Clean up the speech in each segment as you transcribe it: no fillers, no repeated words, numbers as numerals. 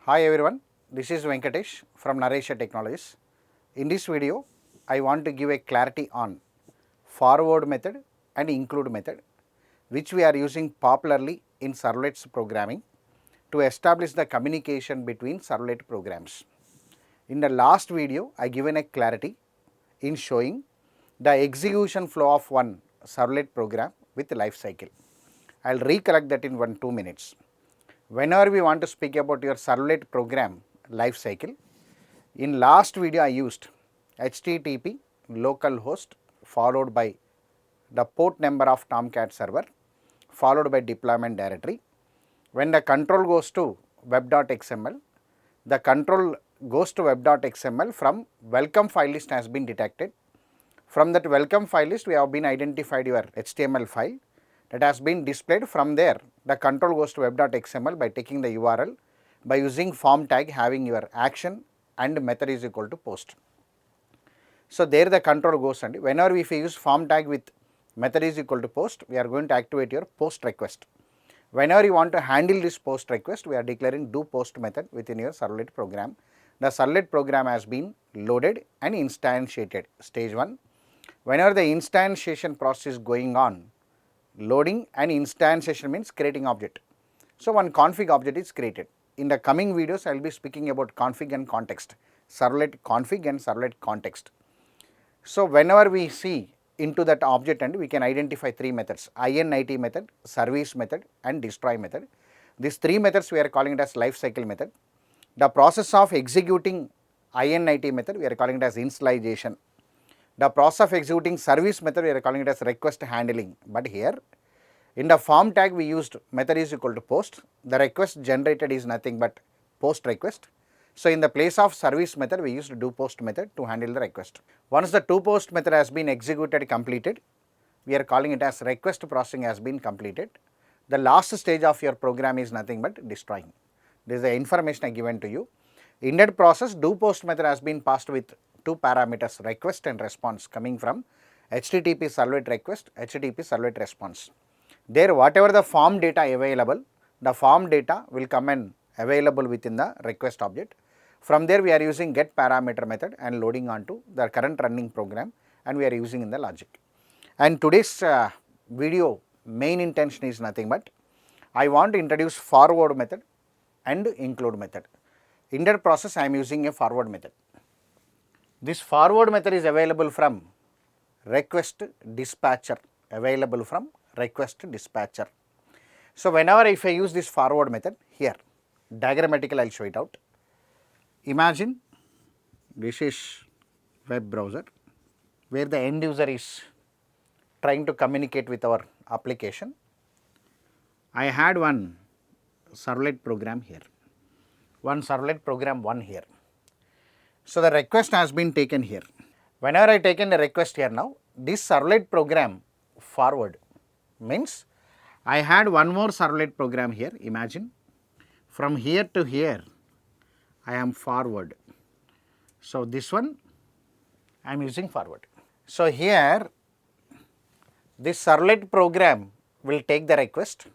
Hi everyone, this is Venkatesh from Naresh IT Technologies. In this video, I want to give a clarity on forward method and include method, which we are using popularly in servlets programming to establish the communication between servlet programs. In the last video, I given a clarity in showing the execution flow of one servlet program with life cycle. I will recollect that in 1-2 minutes. Whenever we want to speak about your servlet program life cycle, in last video I used HTTP localhost followed by the port number of Tomcat server followed by deployment directory. When the control goes to web.xml, the control goes to web.xml from welcome file list has been detected. From that welcome file list we have been identified your HTML file that has been displayed. From there the control goes to web.xml by taking the URL by using form tag having your action and method is equal to post. So there the control goes, and whenever if we use form tag with method is equal to post, we are going to activate your post request. Whenever you want to handle this post request, we are declaring do post method within your servlet program. The servlet program has been loaded and instantiated, stage 1. Whenever the instantiation process is going on, loading and instantiation means creating object. So one config object is created. In the coming videos, I will be speaking about config and context, servlet config and servlet context. So whenever we see into that object, and we can identify 3 methods: init method, service method and destroy method. These 3 methods we are calling it as life cycle method. The process of executing init method we are calling it as initialization. The process of executing service method we are calling it as request handling, but here in the form tag we used method is equal to post. The request generated is nothing but post request. So in the place of service method we used do post method to handle the request. Once the do post method has been executed completed, we are calling it as request processing has been completed. The last stage of your program is nothing but destroying. This is the information I given to you. In that process, do post method has been passed with 2 parameters, request and response, coming from HTTP servlet request, HTTP servlet response. There whatever the form data available, the form data will come and available within the request object. From there we are using get parameter method and loading onto the current running program, and we are using in the logic. And today's video main intention is nothing but I want to introduce forward method and include method. In that process I am using a forward method. This forward method is available from request dispatcher, available from request dispatcher. So whenever if I use this forward method, here diagrammatically I will show it out. Imagine this is web browser where the end user is trying to communicate with our application. I had one servlet program here, one servlet program 1 here. So the request has been taken here. Whenever I taken the request here now, this servlet program forward means I had one more servlet program here. Imagine from here to here I am forward. So this one I am using forward. So here this servlet program will take the request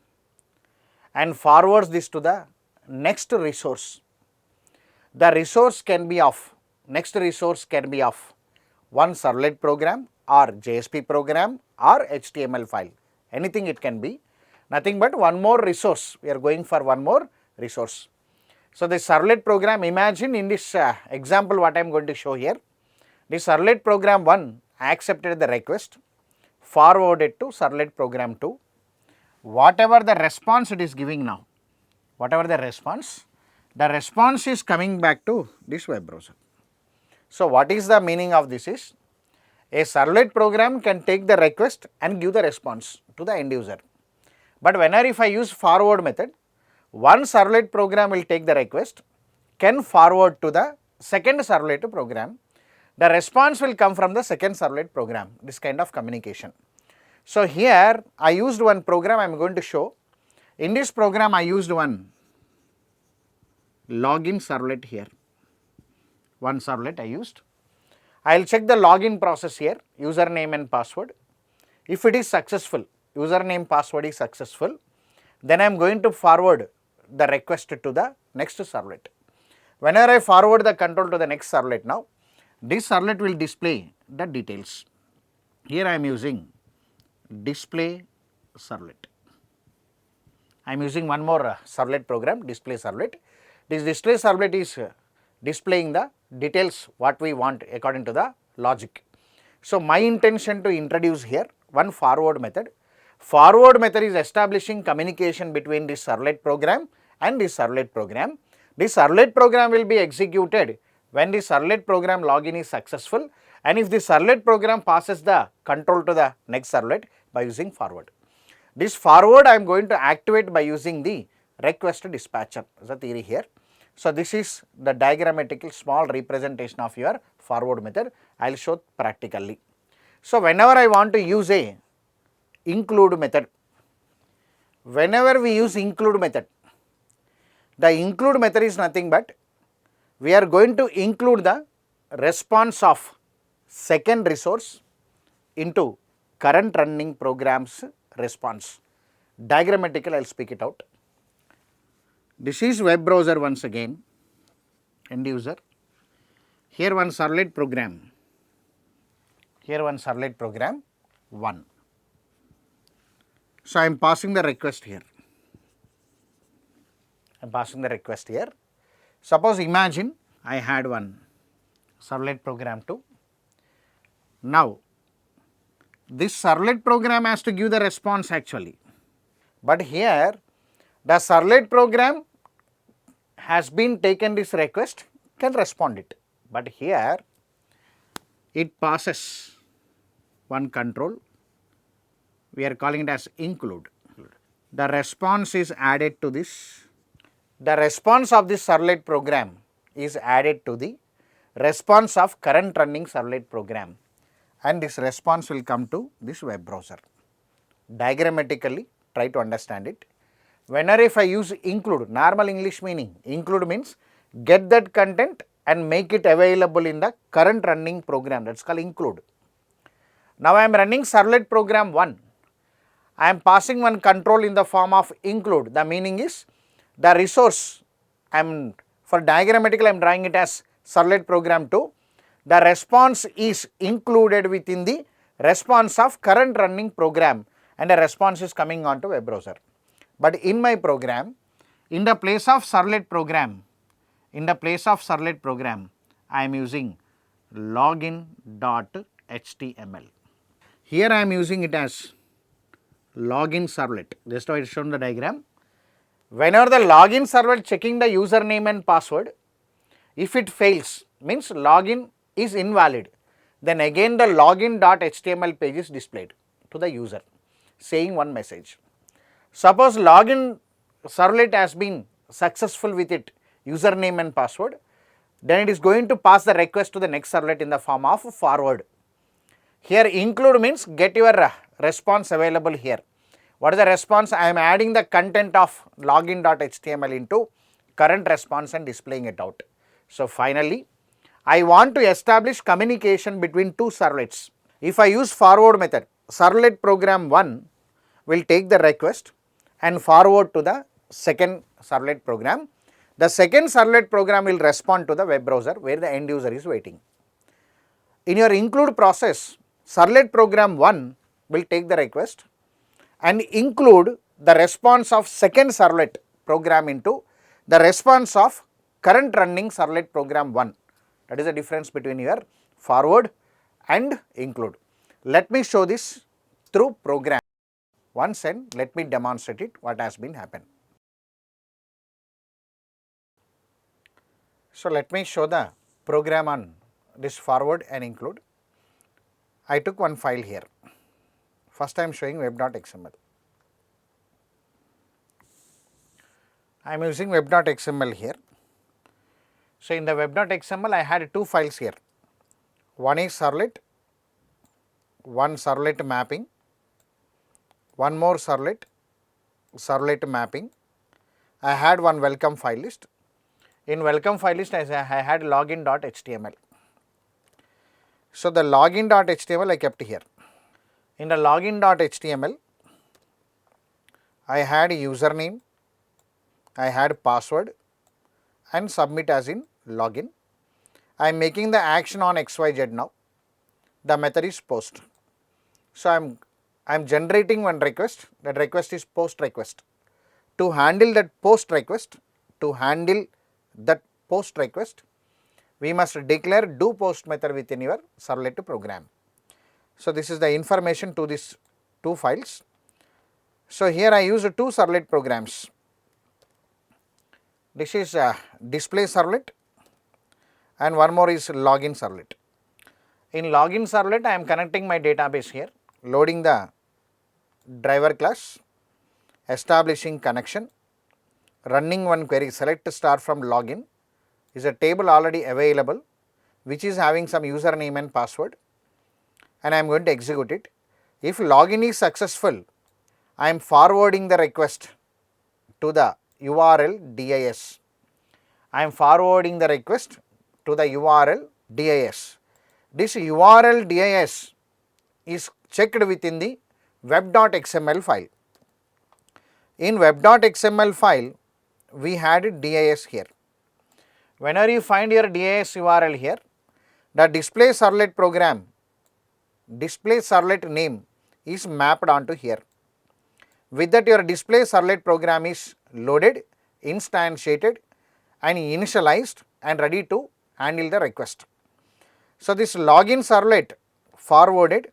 and forwards this to the next resource. The resource can be of, next resource can be of one servlet program or JSP program or HTML file, anything it can be, nothing but one more resource. We are going for one more resource. So the servlet program, imagine in this example what I am going to show here, this servlet program 1 accepted the request, forwarded to servlet program 2. Whatever the response it is giving now, whatever the response is coming back to this web browser. So what is the meaning of this is, a servlet program can take the request and give the response to the end user. But whenever if I use forward method, one servlet program will take the request, can forward to the second servlet program. The response will come from the second servlet program, this kind of communication. So here I used one program I am going to show. In this program I used one login servlet here, one servlet I used. I will check the login process here, username and password. If it is successful, username password is successful, then I am going to forward the request to the next servlet. Whenever I forward the control to the next servlet now, this servlet will display the details. Here I am using display servlet. I am using one more servlet program, display servlet. This display servlet is displaying the details what we want according to the logic. So, my intention to introduce here one forward method. Forward method is establishing communication between this servlet program and this servlet program. This servlet program will be executed when the servlet program login is successful, and if the servlet program passes the control to the next servlet by using forward. This forward I am going to activate by using the request dispatcher as a theory here. So, this is the diagrammatical small representation of your forward method. I will show practically. So, whenever I want to use a include method, whenever we use include method, the include method is nothing but we are going to include the response of second resource into current running program's response. Diagrammatical, I will speak it out. This is web browser once again, end user. Here one servlet program, here one servlet program 1. So, I am passing the request here. I am passing the request here. Suppose imagine I had one servlet program 2. Now, this servlet program has to give the response actually, but here the servlet program has been taken this request, can respond it, but here it passes one control, we are calling it as include. The response is added to this, the response of this servlet program is added to the response of current running servlet program, and this response will come to this web browser. Diagrammatically try to understand it. Whenever if I use include, normal English meaning, include means get that content and make it available in the current running program, that is called include. Now, I am running servlet program 1, I am passing one control in the form of include, the meaning is the resource, I am for diagrammatical I am drawing it as servlet program 2, the response is included within the response of current running program and the response is coming on to web browser. But in my program, in the place of servlet program, I am using login.html. Here I am using it as login servlet, just how I shown the diagram. Whenever the login servlet checking the username and password, if it fails, means login is invalid, then again the login.html page is displayed to the user saying one message. Suppose login servlet has been successful with it username and password, then it is going to pass the request to the next servlet in the form of forward. Here include means get your response available here. What is the response? I am adding the content of login.html into current response and displaying it out. So, finally, I want to establish communication between two servlets. If I use forward method, servlet program 1 will take the request and forward to the second servlet program. The second servlet program will respond to the web browser where the end user is waiting. In your include process, servlet program 1 will take the request and include the response of second servlet program into the response of current running servlet program 1. That is the difference between your forward and include. Let me show this through program once and let me demonstrate it what has been happened. So, let me show the program on this forward and include. I took one file here. First I am showing web.xml. I am using web.xml here. So, in the web.xml I had two files here. One is servlet, one servlet mapping, one more servlet mapping. I had one welcome file list. In welcome file list I had login.html. So, the login.html I kept here. In the login.html I had username, I had password, and submit as in login. I am making the action on XYZ now. The method is post. So I am generating one request. That request is post request. To handle that post request, we must declare do post method within your Servlet program. So this is the information to these two files. So here I use two Servlet programs. This is display Servlet and one more is login Servlet. In login Servlet, I am connecting my database here, loading the driver class, establishing connection, running one query, select star from login, is a table already available which is having some username and password, and I am going to execute it. If login is successful, I am forwarding the request to the URL DIS. I am forwarding the request to the URL DIS. This URL DIS is checked within the web.xml file. In web.xml file, we had DIS here. Whenever you find your DIS URL here, the display Servlet program, display Servlet name is mapped onto here. With that, your display Servlet program is loaded, instantiated and initialized and ready to handle the request. So this login Servlet forwarded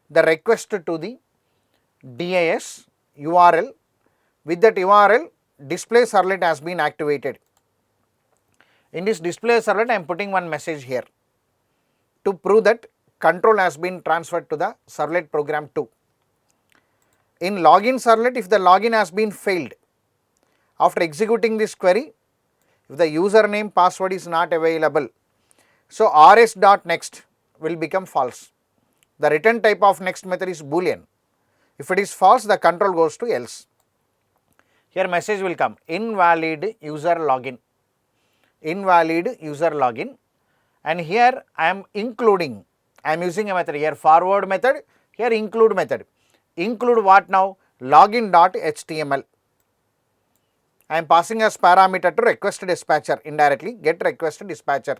the request to the DIS URL. With that URL, display Servlet has been activated. In this display Servlet, I am putting one message here to prove that control has been transferred to the Servlet program 2. In login Servlet, if the login has been failed, after executing this query, if the username password is not available, so rs.next will become false. The return type of next method is boolean. If it is false, the control goes to else. Here message will come invalid user login, invalid user login, and here I am including, I am using a method here forward method, here include method. Include what now? Login.html. I am passing as parameter to request dispatcher indirectly, get request dispatcher.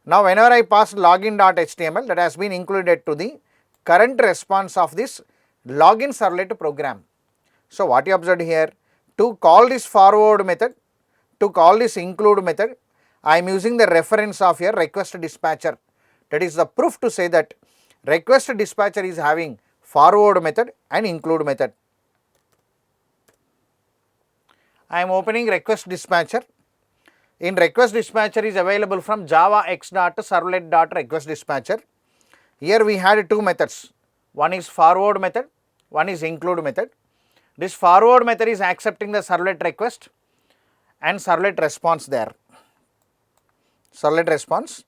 Now whenever I pass login.html, that has been included to the current response of this login Servlet program. So what you observed here, to call this forward method, to call this include method, I am using the reference of your request dispatcher. That is the proof to say that request dispatcher is having forward method and include method. I am opening request dispatcher. In request dispatcher is available from Java x.servlet.request dispatcher. Here we had two methods. One is forward method, one is include method. This forward method is accepting the servlet request and servlet response there. Servlet response.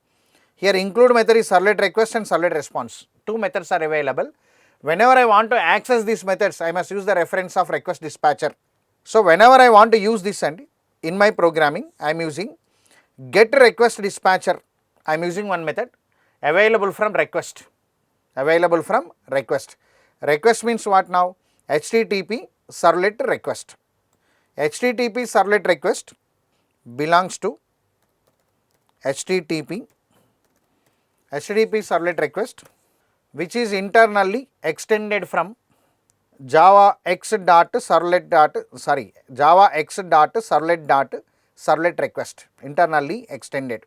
Here include method is servlet request and servlet response. Two methods are available. Whenever I want to access these methods, I must use the reference of request dispatcher. So whenever I want to use this and in my programming, I am using get request dispatcher. I am using one method available from request. Available from request. Request means what now? HTTP servlet request. HTTP servlet request belongs to HTTP servlet request, which is internally extended from Java x.servlet request, internally extended.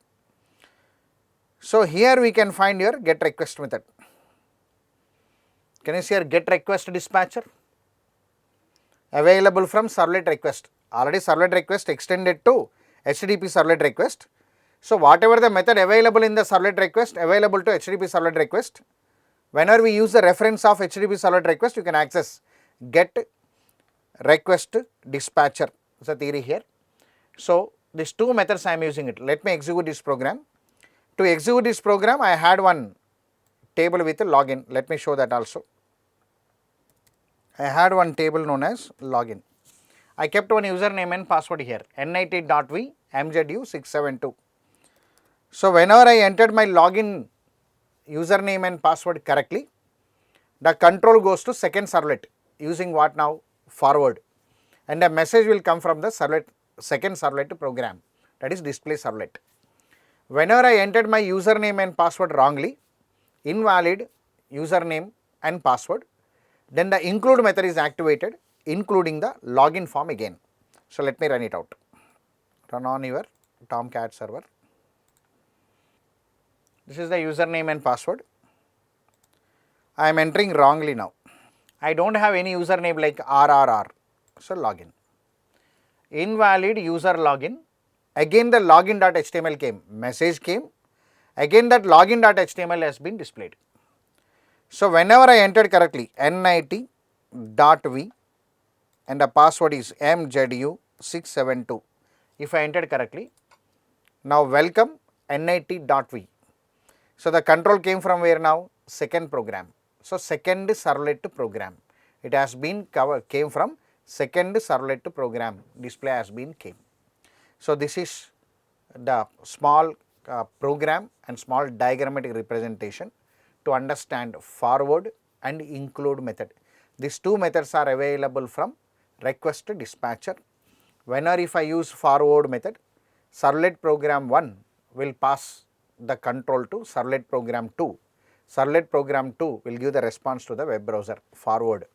So here we can find your get request method. Can you see here get request dispatcher? Available from servlet request. Already servlet request extended to HTTP servlet request. So whatever the method available in the servlet request, available to HTTP servlet request, whenever we use the reference of HTTP servlet request, you can access get request dispatcher. Is a theory here. So these two methods I am using it. Let me execute this program. To execute this program, I had one table with a login. Let me show that also. I had one table known as login. I kept one username and password here, nit.v mju672. So whenever I entered my login username and password correctly, the control goes to second servlet using what now? Forward. And a message will come from the servlet, second servlet program. that is display servlet. Whenever I entered my username and password wrongly, invalid username and password, then the include method is activated, including the login form again. So let me run it out. Run on your Tomcat server. This is the username and password. I am entering wrongly now. I don't have any username like RRR. So login. Invalid user login. Again the login.html came. Message came. Again that login.html has been displayed. So whenever I entered correctly NIT.v and the password is MZU672. If I entered correctly, now welcome NIT.v. So the control came from where now? Second program. So second servlet program. It has been came from second servlet program. Display has been came. So this is the small program and small diagrammatic representation to understand forward and include method. These two methods are available from request dispatcher. Whenever if I use forward method, servlet program 1 will pass the control to servlet program 2. Servlet program 2 will give the response to the web browser. Forward.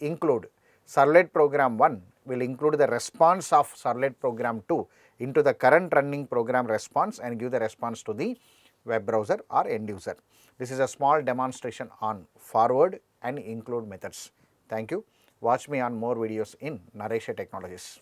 Include. Servlet program 1 will include the response of servlet program 2 into the current running program response and give the response to the web browser or end user. This is a small demonstration on forward and include methods. Thank you. Watch me on more videos in Naresh Technologies.